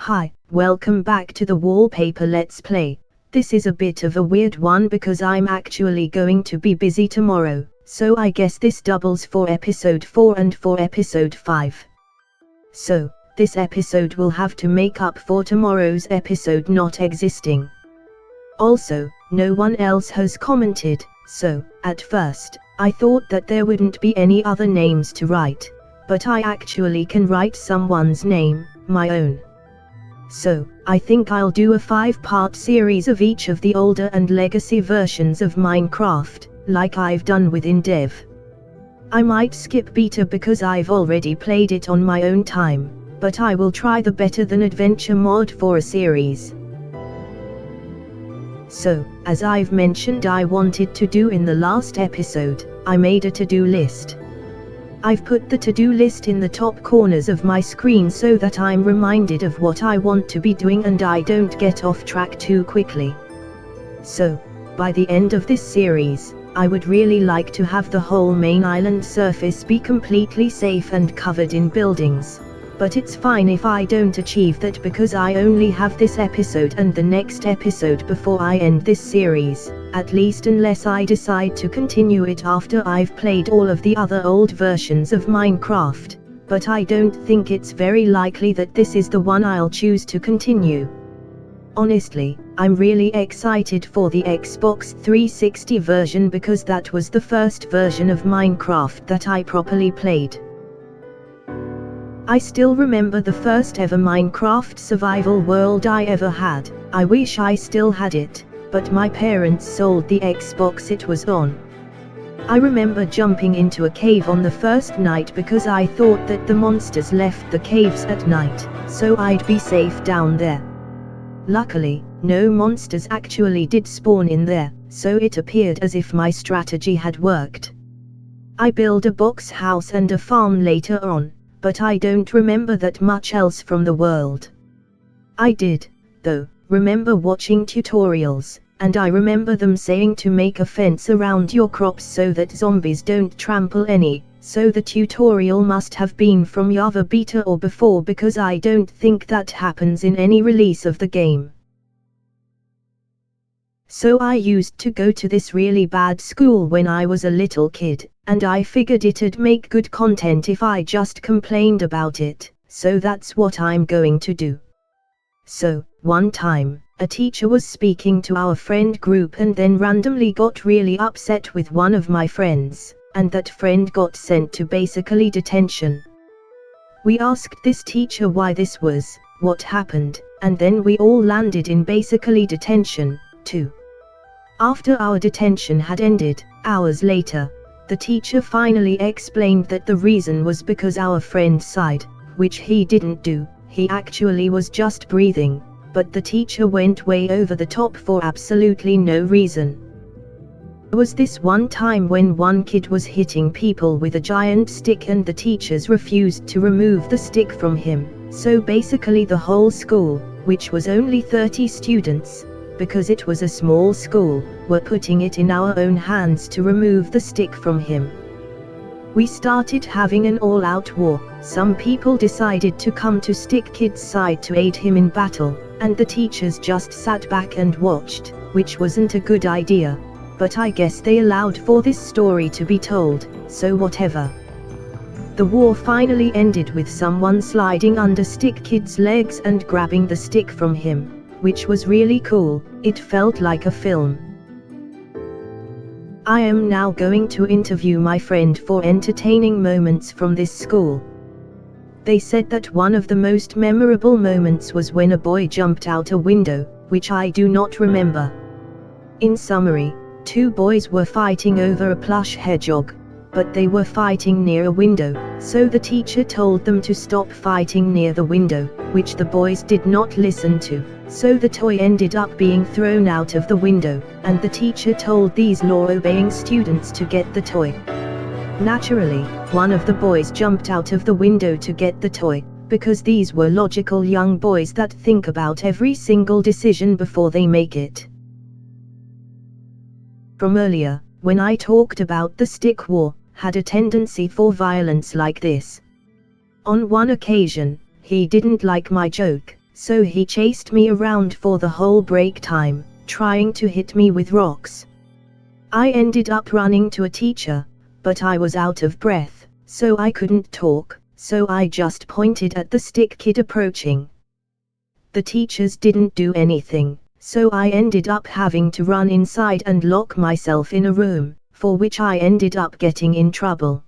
Hi, welcome back to the Wallpaper Let's Play. This is a bit of a weird one because I'm actually going to be busy tomorrow, so I guess this doubles for episode 4 and for episode 5. So, this episode will have to make up for tomorrow's episode not existing. Also, no one else has commented, so, at first, I thought that there wouldn't be any other names to write, but I actually can write someone's name, my own. So, I think I'll do a 5-part series of each of the older and legacy versions of Minecraft, like I've done with Indev. I might skip beta because I've already played it on my own time, but I will try the better than adventure mod for a series. So, as I've mentioned I wanted to do in the last episode, I made a to-do list. I've put the to-do list in the top corners of my screen so that I'm reminded of what I want to be doing and I don't get off track too quickly. So, by the end of this series, I would really like to have the whole main island surface be completely safe and covered in buildings. But it's fine if I don't achieve that because I only have this episode and the next episode before I end this series, at least unless I decide to continue it after I've played all of the other old versions of Minecraft, but I don't think it's very likely that this is the one I'll choose to continue. Honestly, I'm really excited for the Xbox 360 version because that was the first version of Minecraft that I properly played. I still remember the first ever Minecraft survival world I ever had. I wish I still had it, but my parents sold the Xbox it was on. I remember jumping into a cave on the first night because I thought that the monsters left the caves at night, so I'd be safe down there. Luckily, no monsters actually did spawn in there, so it appeared as if my strategy had worked. I built a box house and a farm later on, but I don't remember that much else from the world. I did, though, remember watching tutorials, and I remember them saying to make a fence around your crops so that zombies don't trample any, so the tutorial must have been from Java beta or before because I don't think that happens in any release of the game. So I used to go to this really bad school when I was a little kid, and I figured it'd make good content if I just complained about it, so that's what I'm going to do. So, one time, a teacher was speaking to our friend group and then randomly got really upset with one of my friends, and that friend got sent to basically detention. We asked this teacher why this was, what happened, and then we all landed in basically detention, too. After our detention had ended, hours later, the teacher finally explained that the reason was because our friend sighed, which he didn't do, he actually was just breathing, but the teacher went way over the top for absolutely no reason. There was this one time when one kid was hitting people with a giant stick and the teachers refused to remove the stick from him, so basically the whole school, which was only 30 students, because it was a small school, were putting it in our own hands to remove the stick from him. We started having an all-out war. Some people decided to come to Stick Kid's side to aid him in battle, and the teachers just sat back and watched, which wasn't a good idea, but I guess they allowed for this story to be told, so whatever. The war finally ended with someone sliding under Stick Kid's legs and grabbing the stick from him, which was really cool. It felt like a film. I am now going to interview my friend for entertaining moments from this school. They said that one of the most memorable moments was when a boy jumped out a window, which I do not remember. In summary, 2 boys were fighting over a plush hedgehog, but they were fighting near a window, so the teacher told them to stop fighting near the window, which the boys did not listen to, so the toy ended up being thrown out of the window, and the teacher told these law-obeying students to get the toy. Naturally, one of the boys jumped out of the window to get the toy, because these were logical young boys that think about every single decision before they make it. From earlier, when I talked about the stick war, had a tendency for violence like this. On one occasion, he didn't like my joke, so he chased me around for the whole break time, trying to hit me with rocks. I ended up running to a teacher, but I was out of breath, so I couldn't talk, so I just pointed at the stick kid approaching. The teachers didn't do anything, so I ended up having to run inside and lock myself in a room, for which I ended up getting in trouble.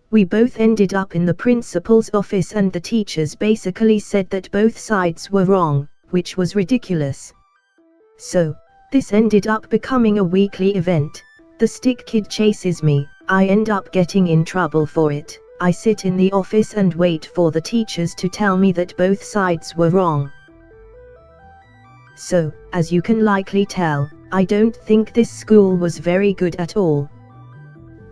We both ended up in the principal's office and the teachers basically said that both sides were wrong, which was ridiculous. So, this ended up becoming a weekly event. The stick kid chases me, I end up getting in trouble for it. I sit in the office and wait for the teachers to tell me that both sides were wrong. So, as you can likely tell, I don't think this school was very good at all.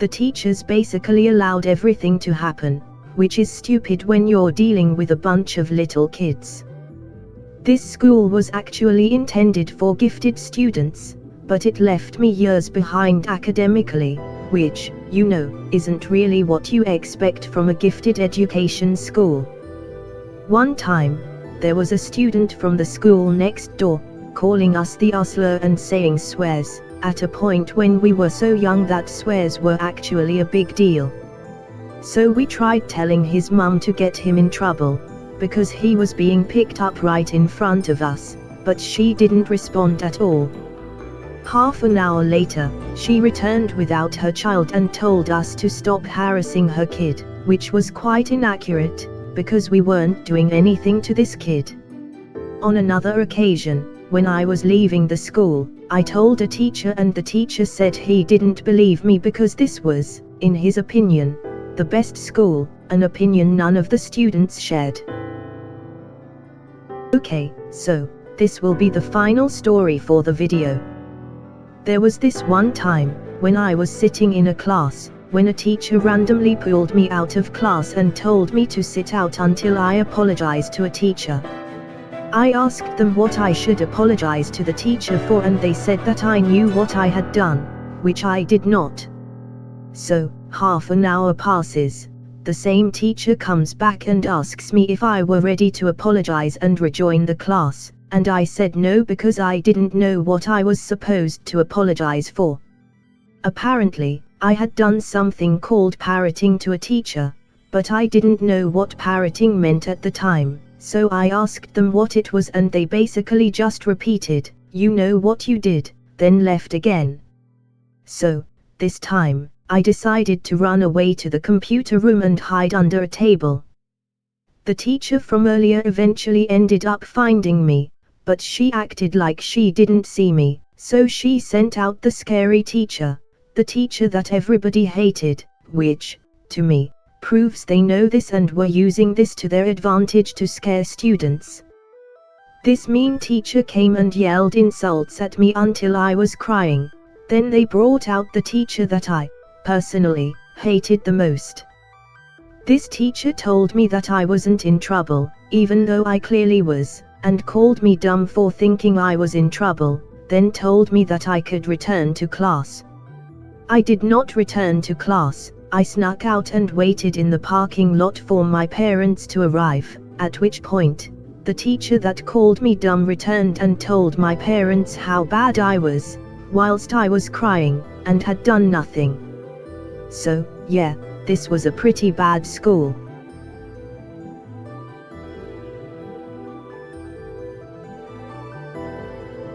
The teachers basically allowed everything to happen, which is stupid when you're dealing with a bunch of little kids. This school was actually intended for gifted students, but it left me years behind academically, which, you know, isn't really what you expect from a gifted education school. One time, there was a student from the school next door, calling us the hustler and saying swears, at a point when we were so young that swears were actually a big deal. So we tried telling his mum to get him in trouble, because he was being picked up right in front of us, but she didn't respond at all. Half an hour later, she returned without her child and told us to stop harassing her kid, which was quite inaccurate, because we weren't doing anything to this kid. On another occasion, when I was leaving the school, I told a teacher and the teacher said he didn't believe me because this was, in his opinion, the best school, an opinion none of the students shared. Okay, so, this will be the final story for the video. There was this one time, when I was sitting in a class, when a teacher randomly pulled me out of class and told me to sit out until I apologized to a teacher. I asked them what I should apologize to the teacher for and they said that I knew what I had done, which I did not. So, half an hour passes. The same teacher comes back and asks me if I were ready to apologize and rejoin the class, and I said no because I didn't know what I was supposed to apologize for. Apparently, I had done something called parroting to a teacher, but I didn't know what parroting meant at the time. So I asked them what it was and they basically just repeated, "You know what you did," then left again. So, this time, I decided to run away to the computer room and hide under a table. The teacher from earlier eventually ended up finding me, but she acted like she didn't see me, so she sent out the scary teacher, the teacher that everybody hated, which, to me, proves they know this and were using this to their advantage to scare students. This mean teacher came and yelled insults at me until I was crying. Then they brought out the teacher that I, personally, hated the most. This teacher told me that I wasn't in trouble, even though I clearly was, and called me dumb for thinking I was in trouble, then told me that I could return to class. I did not return to class. I snuck out and waited in the parking lot for my parents to arrive, at which point, the teacher that called me dumb returned and told my parents how bad I was, whilst I was crying, and had done nothing. So, yeah, this was a pretty bad school.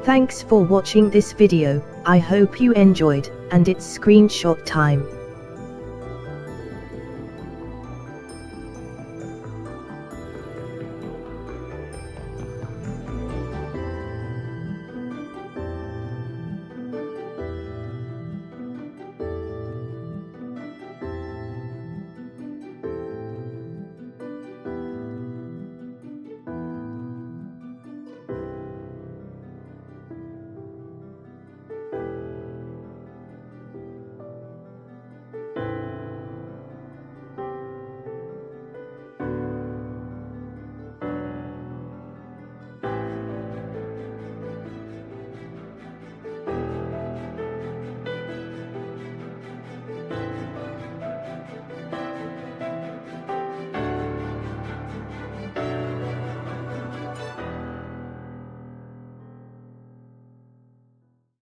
Thanks for watching this video. I hope you enjoyed, and it's screenshot time.